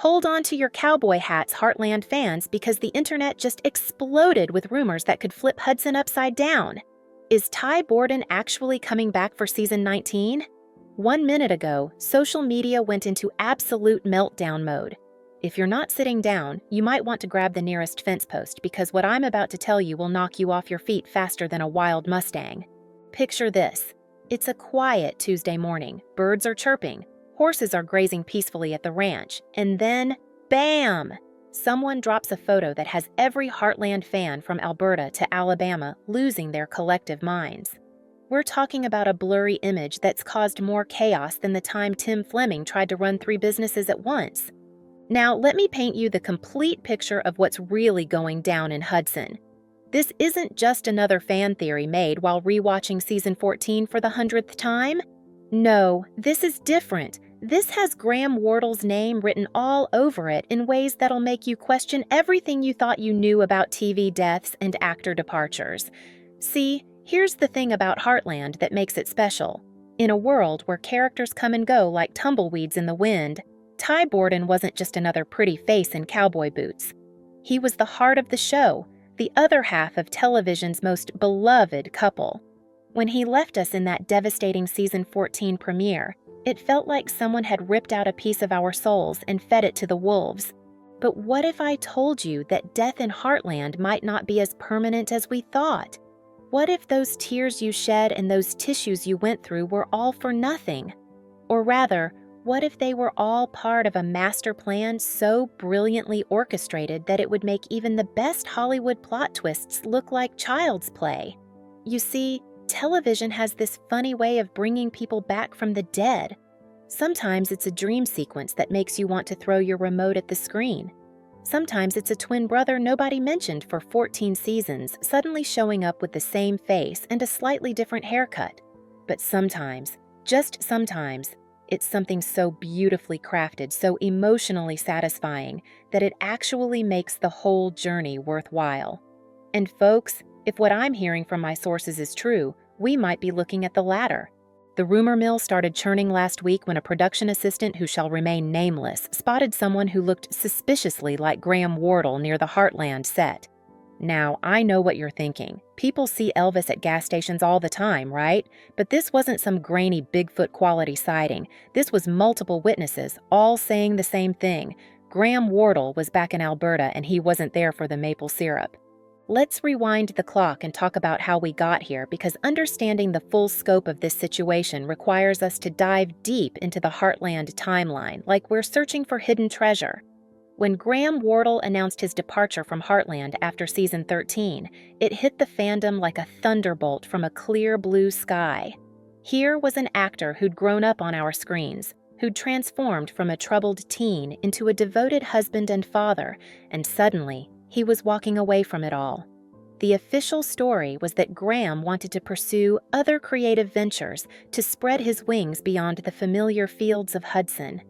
Hold on to your cowboy hats, Heartland fans, because the internet just exploded with rumors that could flip Hudson upside down. Is Ty Borden actually coming back for season 19? 1 minute ago, social media went into absolute meltdown mode. If you're not sitting down, you might want to grab the nearest fence post because what I'm about to tell you will knock you off your feet faster than a wild Mustang. Picture this. It's a quiet Tuesday morning. Birds are chirping. Horses are grazing peacefully at the ranch. And then, bam! Someone drops a photo that has every Heartland fan from Alberta to Alabama losing their collective minds. We're talking about a blurry image that's caused more chaos than the time Tim Fleming tried to run 3 businesses at once. Now, let me paint you the complete picture of what's really going down in Hudson. This isn't just another fan theory made while rewatching season 14 for the 100th time. No, this is different. This has Graham Wardle's name written all over it in ways that'll make you question everything you thought you knew about TV deaths and actor departures. See, here's the thing about Heartland that makes it special. In a world where characters come and go like tumbleweeds in the wind, Ty Borden wasn't just another pretty face in cowboy boots. He was the heart of the show, the other half of television's most beloved couple. When he left us in that devastating season 14 premiere, it felt like someone had ripped out a piece of our souls and fed it to the wolves. But what if I told you that death in Heartland might not be as permanent as we thought? What if those tears you shed and those tissues you went through were all for nothing? Or rather, what if they were all part of a master plan so brilliantly orchestrated that it would make even the best Hollywood plot twists look like child's play? You see, television has this funny way of bringing people back from the dead. Sometimes it's a dream sequence that makes you want to throw your remote at the screen. Sometimes it's a twin brother nobody mentioned for 14 seasons suddenly showing up with the same face and a slightly different haircut. But sometimes, just sometimes, it's something so beautifully crafted, so emotionally satisfying, that it actually makes the whole journey worthwhile. And folks, if what I'm hearing from my sources is true, we might be looking at the latter. The rumor mill started churning last week when a production assistant who shall remain nameless spotted someone who looked suspiciously like Graham Wardle near the Heartland set. Now, I know what you're thinking. People see Elvis at gas stations all the time, right? But this wasn't some grainy Bigfoot quality sighting. This was multiple witnesses, all saying the same thing. Graham Wardle was back in Alberta and he wasn't there for the maple syrup. Let's rewind the clock and talk about how we got here, because understanding the full scope of this situation requires us to dive deep into the Heartland timeline, like we're searching for hidden treasure. When Graham Wardle announced his departure from Heartland after season 13, it hit the fandom like a thunderbolt from a clear blue sky. Here was an actor who'd grown up on our screens, who'd transformed from a troubled teen into a devoted husband and father, and suddenly, he was walking away from it all. The official story was that Graham wanted to pursue other creative ventures to spread his wings beyond the familiar fields of Hudson.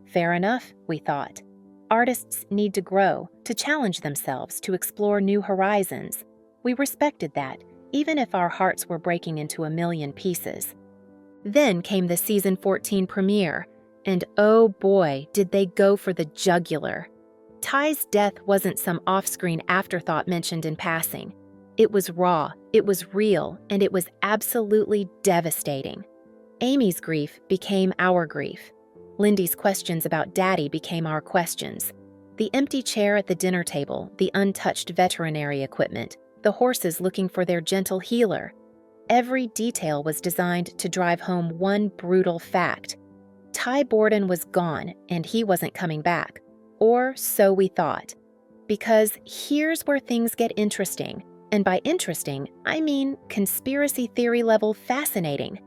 Fair enough, we thought. Artists need to grow, to challenge themselves, to explore new horizons. We respected that, even if our hearts were breaking into a million pieces. Then came the season 14 premiere, and oh boy, did they go for the jugular. Ty's death wasn't some off-screen afterthought mentioned in passing. It was raw, it was real, and it was absolutely devastating. Amy's grief became our grief. Lindy's questions about Daddy became our questions. The empty chair at the dinner table, the untouched veterinary equipment, the horses looking for their gentle healer. Every detail was designed to drive home one brutal fact. Ty Borden was gone, and he wasn't coming back. Or so we thought. Because here's where things get interesting. And by interesting, I mean conspiracy theory level fascinating.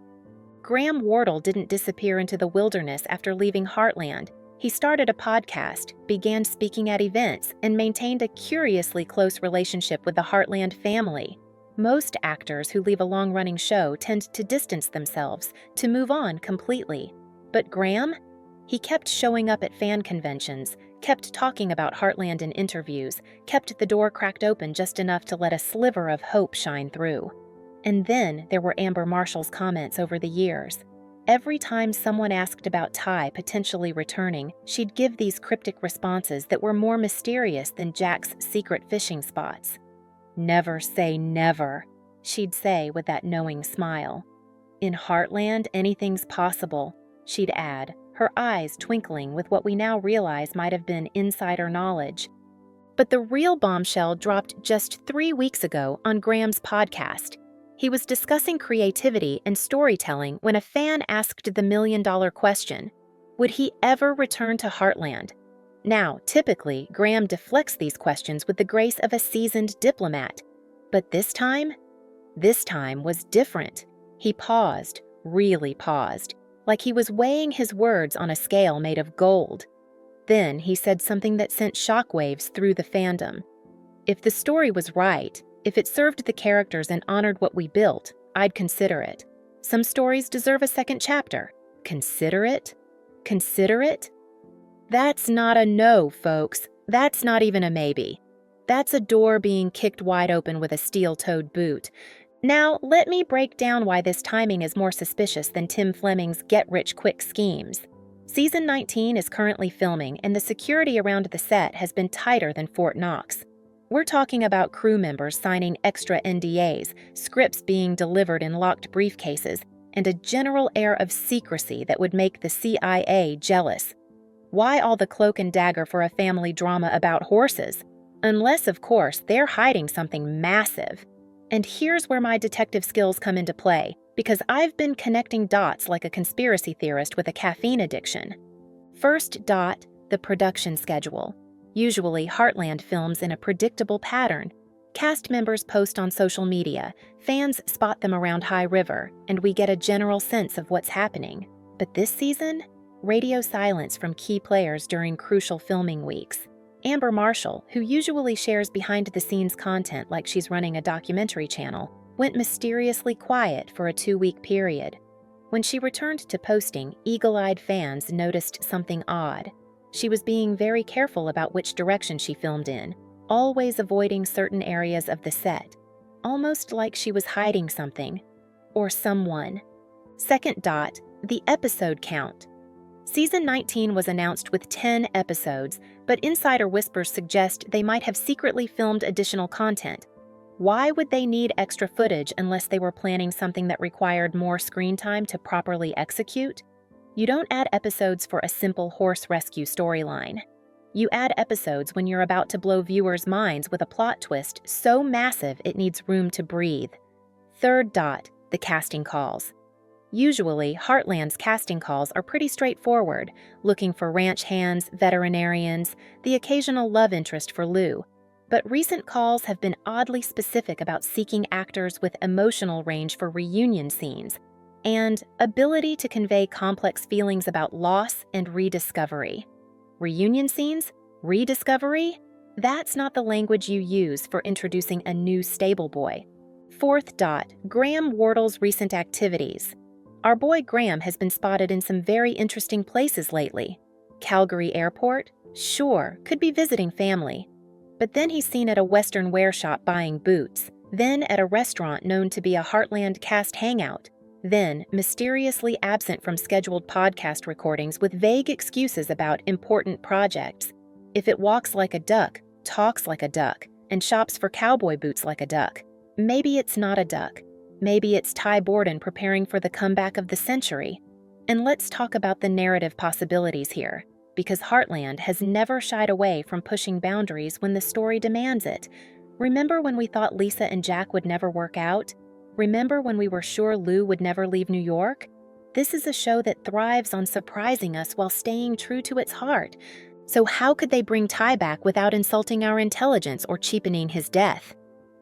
Graham Wardle didn't disappear into the wilderness after leaving Heartland. He started a podcast, began speaking at events, and maintained a curiously close relationship with the Heartland family. Most actors who leave a long-running show tend to distance themselves, to move on completely. But Graham? He kept showing up at fan conventions, kept talking about Heartland in interviews, kept the door cracked open just enough to let a sliver of hope shine through. And then there were Amber Marshall's comments over the years. Every time someone asked about Ty potentially returning, she'd give these cryptic responses that were more mysterious than Jack's secret fishing spots. "Never say never," she'd say with that knowing smile. "In Heartland, anything's possible," she'd add, her eyes twinkling with what we now realize might have been insider knowledge. But the real bombshell dropped just 3 weeks ago on Graham's podcast. He was discussing creativity and storytelling when a fan asked the million-dollar question, would he ever return to Heartland? Now, typically, Graham deflects these questions with the grace of a seasoned diplomat. But this time was different. He paused, really paused, like he was weighing his words on a scale made of gold. Then he said something that sent shockwaves through the fandom. "If the story was right, if it served the characters and honored what we built, I'd consider it. Some stories deserve a second chapter. Consider it? Consider it? That's not a no, folks. That's not even a maybe. That's a door being kicked wide open with a steel-toed boot. Now, let me break down why this timing is more suspicious than Tim Fleming's get-rich-quick schemes. Season 19 is currently filming, and the security around the set has been tighter than Fort Knox. We're talking about crew members signing extra NDAs, scripts being delivered in locked briefcases, and a general air of secrecy that would make the CIA jealous. Why all the cloak and dagger for a family drama about horses? Unless, of course, they're hiding something massive. And here's where my detective skills come into play, because I've been connecting dots like a conspiracy theorist with a caffeine addiction. First dot, the production schedule. Usually, Heartland films in a predictable pattern. Cast members post on social media, fans spot them around High River, and we get a general sense of what's happening. But this season, radio silence from key players during crucial filming weeks. Amber Marshall, who usually shares behind-the-scenes content like she's running a documentary channel, went mysteriously quiet for a 2-week period. When she returned to posting, eagle-eyed fans noticed something odd. She was being very careful about which direction she filmed in, always avoiding certain areas of the set, almost like she was hiding something, or someone. Second dot, the episode count. Season 19 was announced with 10 episodes, but insider whispers suggest they might have secretly filmed additional content. Why would they need extra footage unless they were planning something that required more screen time to properly execute? You don't add episodes for a simple horse rescue storyline. You add episodes when you're about to blow viewers' minds with a plot twist so massive it needs room to breathe. Third dot, the casting calls. Usually, Heartland's casting calls are pretty straightforward, looking for ranch hands, veterinarians, the occasional love interest for Lou. But recent calls have been oddly specific about seeking actors with emotional range for reunion scenes, and ability to convey complex feelings about loss and rediscovery. Reunion scenes? Rediscovery? That's not the language you use for introducing a new stable boy. Fourth dot, Graham Wardle's recent activities. Our boy Graham has been spotted in some very interesting places lately. Calgary Airport? Sure, could be visiting family. But then he's seen at a Western wear shop buying boots, then at a restaurant known to be a Heartland cast hangout, then mysteriously absent from scheduled podcast recordings with vague excuses about important projects. If it walks like a duck, talks like a duck, and shops for cowboy boots like a duck, maybe it's not a duck. Maybe it's Ty Borden preparing for the comeback of the century. And let's talk about the narrative possibilities here, because Heartland has never shied away from pushing boundaries when the story demands it. Remember when we thought Lisa and Jack would never work out? Remember when we were sure Lou would never leave New York? This is a show that thrives on surprising us while staying true to its heart. So how could they bring Ty back without insulting our intelligence or cheapening his death?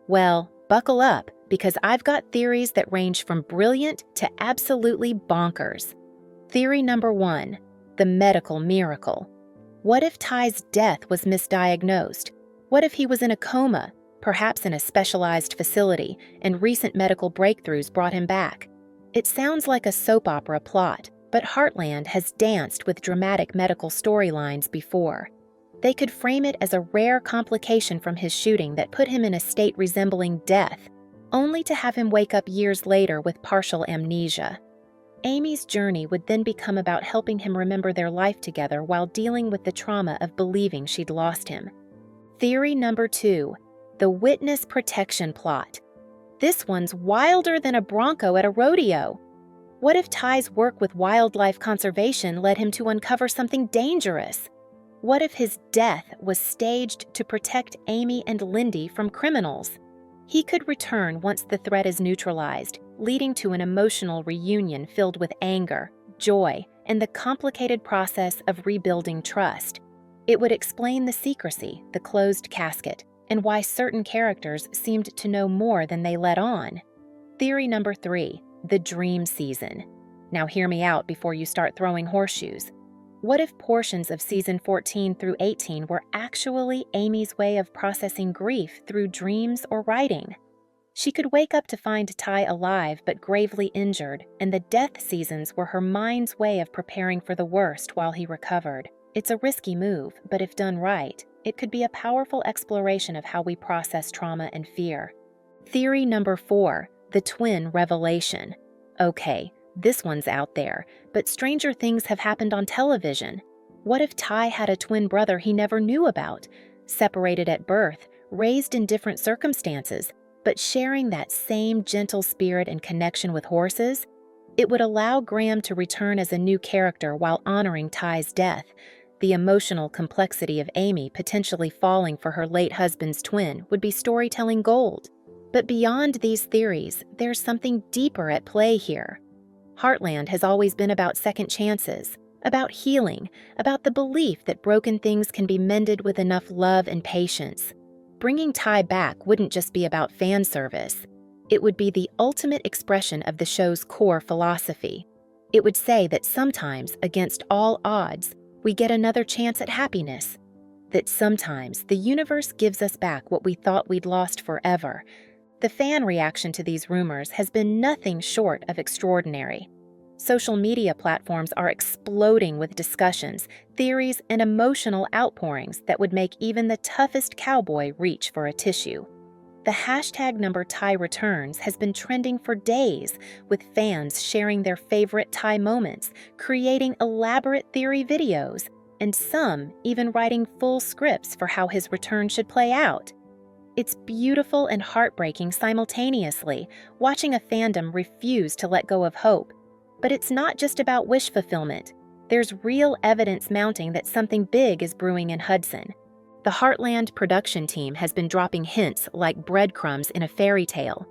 Well, buckle up, because I've got theories that range from brilliant to absolutely bonkers. Theory number 1, the medical miracle. What if Ty's death was misdiagnosed? What if he was in a coma, perhaps in a specialized facility, and recent medical breakthroughs brought him back? It sounds like a soap opera plot, but Heartland has danced with dramatic medical storylines before. They could frame it as a rare complication from his shooting that put him in a state resembling death, only to have him wake up years later with partial amnesia. Amy's journey would then become about helping him remember their life together while dealing with the trauma of believing she'd lost him. Theory number 2, the witness protection plot. This one's wilder than a bronco at a rodeo. What if Ty's work with wildlife conservation led him to uncover something dangerous? What if his death was staged to protect Amy and Lindy from criminals? He could return once the threat is neutralized, leading to an emotional reunion filled with anger, joy, and the complicated process of rebuilding trust. It would explain the secrecy, the closed casket, and why certain characters seemed to know more than they let on. Theory number 3, the dream season. Now hear me out before you start throwing horseshoes. What if portions of season 14 through 18 were actually Amy's way of processing grief through dreams or writing? She could wake up to find Ty alive but gravely injured, and the death seasons were her mind's way of preparing for the worst while he recovered. It's a risky move, but if done right, it could be a powerful exploration of how we process trauma and fear. Theory number 4, the twin revelation. Okay, this one's out there, but stranger things have happened on television. What if Ty had a twin brother he never knew about, separated at birth, raised in different circumstances, but sharing that same gentle spirit and connection with horses? It would allow Graham to return as a new character while honoring Ty's death. The emotional complexity of Amy potentially falling for her late husband's twin would be storytelling gold. But beyond these theories, there's something deeper at play here. Heartland has always been about second chances, about healing, about the belief that broken things can be mended with enough love and patience. Bringing Ty back wouldn't just be about fan service. It would be the ultimate expression of the show's core philosophy. It would say that sometimes, against all odds, we get another chance at happiness. That sometimes the universe gives us back what we thought we'd lost forever. The fan reaction to these rumors has been nothing short of extraordinary. Social media platforms are exploding with discussions, theories, and emotional outpourings that would make even the toughest cowboy reach for a tissue. The hashtag #TyReturns has been trending for days, with fans sharing their favorite Ty moments, creating elaborate theory videos, and some even writing full scripts for how his return should play out. It's beautiful and heartbreaking simultaneously, watching a fandom refuse to let go of hope. But it's not just about wish fulfillment. There's real evidence mounting that something big is brewing in Hudson. The Heartland production team has been dropping hints like breadcrumbs in a fairy tale.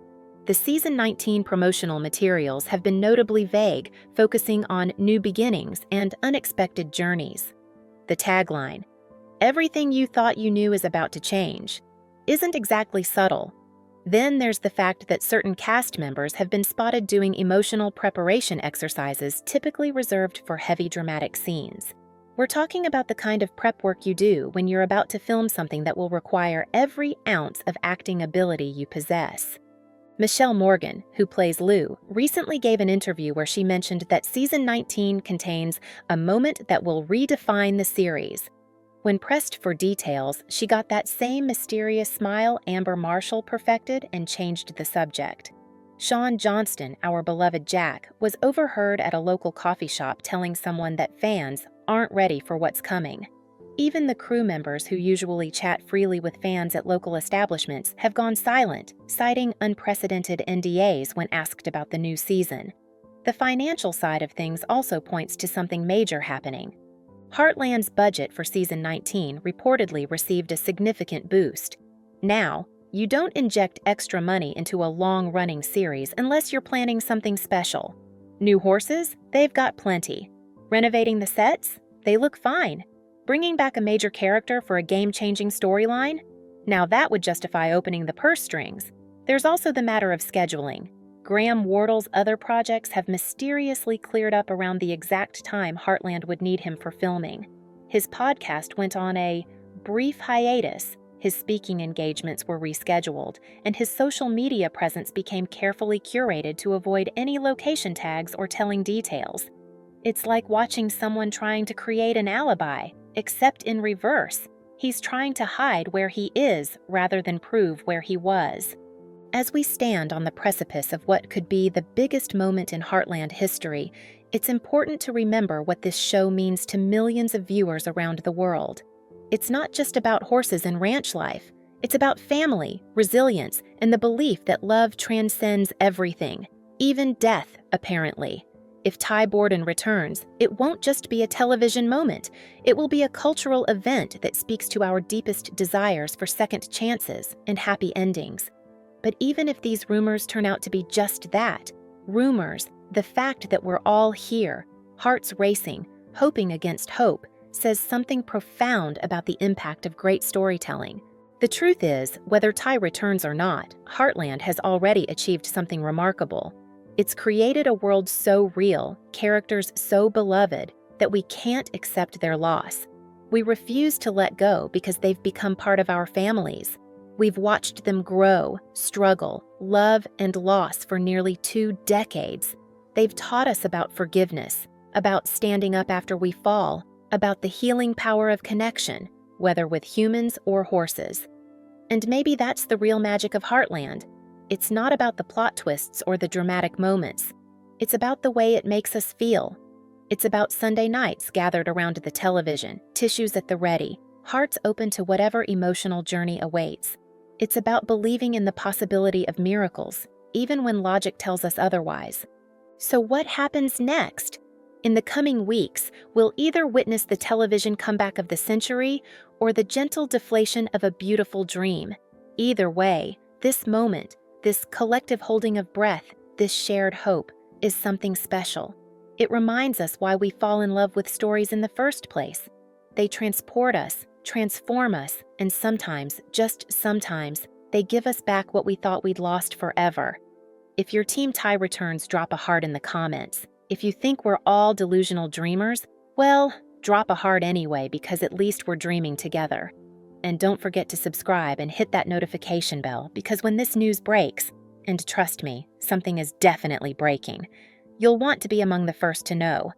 The season 19 promotional materials have been notably vague, focusing on new beginnings and unexpected journeys. The tagline, "Everything you thought you knew is about to change," isn't exactly subtle. Then there's the fact that certain cast members have been spotted doing emotional preparation exercises typically reserved for heavy dramatic scenes. We're talking about the kind of prep work you do when you're about to film something that will require every ounce of acting ability you possess. Michelle Morgan, who plays Lou, recently gave an interview where she mentioned that season 19 contains a moment that will redefine the series. When pressed for details, she got that same mysterious smile Amber Marshall perfected and changed the subject. Sean Johnston, our beloved Jack, was overheard at a local coffee shop telling someone that fans aren't ready for what's coming. Even the crew members who usually chat freely with fans at local establishments have gone silent, citing unprecedented NDAs when asked about the new season. The financial side of things also points to something major happening. Heartland's budget for season 19 reportedly received a significant boost. Now, you don't inject extra money into a long-running series unless you're planning something special. New horses? They've got plenty. Renovating the sets? They look fine. Bringing back a major character for a game-changing storyline? Now that would justify opening the purse strings. There's also the matter of scheduling. Graham Wardle's other projects have mysteriously cleared up around the exact time Heartland would need him for filming. His podcast went on a brief hiatus, his speaking engagements were rescheduled, and his social media presence became carefully curated to avoid any location tags or telling details. It's like watching someone trying to create an alibi, except in reverse. He's trying to hide where he is rather than prove where he was. As we stand on the precipice of what could be the biggest moment in Heartland history, it's important to remember what this show means to millions of viewers around the world. It's not just about horses and ranch life. It's about family, resilience, and the belief that love transcends everything, even death, apparently. If Ty Borden returns, it won't just be a television moment. It will be a cultural event that speaks to our deepest desires for second chances and happy endings. But even if these rumors turn out to be just that, rumors, the fact that we're all here, hearts racing, hoping against hope, says something profound about the impact of great storytelling. The truth is, whether Ty returns or not, Heartland has already achieved something remarkable. It's created a world so real, characters so beloved, that we can't accept their loss. We refuse to let go because they've become part of our families. We've watched them grow, struggle, love, and loss for nearly 2 decades. They've taught us about forgiveness, about standing up after we fall, about the healing power of connection, whether with humans or horses. And maybe that's the real magic of Heartland. It's not about the plot twists or the dramatic moments. It's about the way it makes us feel. It's about Sunday nights gathered around the television, tissues at the ready, hearts open to whatever emotional journey awaits. It's about believing in the possibility of miracles, even when logic tells us otherwise. So what happens next? In the coming weeks, we'll either witness the television comeback of the century or the gentle deflation of a beautiful dream. Either way, this moment, this collective holding of breath, this shared hope, is something special. It reminds us why we fall in love with stories in the first place. They transport us, transform us, and sometimes, just sometimes, they give us back what we thought we'd lost forever. If your Team Ty returns, drop a heart in the comments. If you think we're all delusional dreamers, well, drop a heart anyway, because at least we're dreaming together. And don't forget to subscribe and hit that notification bell, because when this news breaks, and trust me, something is definitely breaking, you'll want to be among the first to know.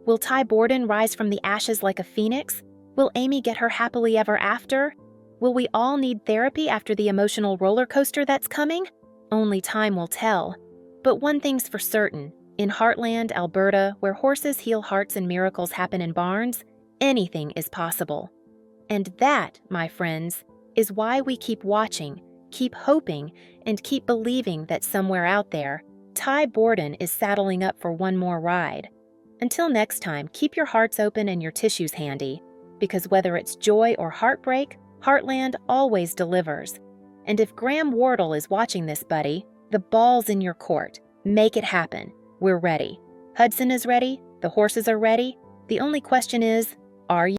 Will Ty Borden rise from the ashes like a phoenix? Will Amy get her happily ever after? Will we all need therapy after the emotional roller coaster that's coming? Only time will tell. But one thing's for certain. In Heartland, Alberta, where horses heal hearts and miracles happen in barns, anything is possible. And that, my friends, is why we keep watching, keep hoping, and keep believing that somewhere out there, Ty Borden is saddling up for one more ride. Until next time, keep your hearts open and your tissues handy, because whether it's joy or heartbreak, Heartland always delivers. And if Graham Wardle is watching this, buddy, the ball's in your court. Make it happen. We're ready. Hudson is ready. The horses are ready. The only question is, are you?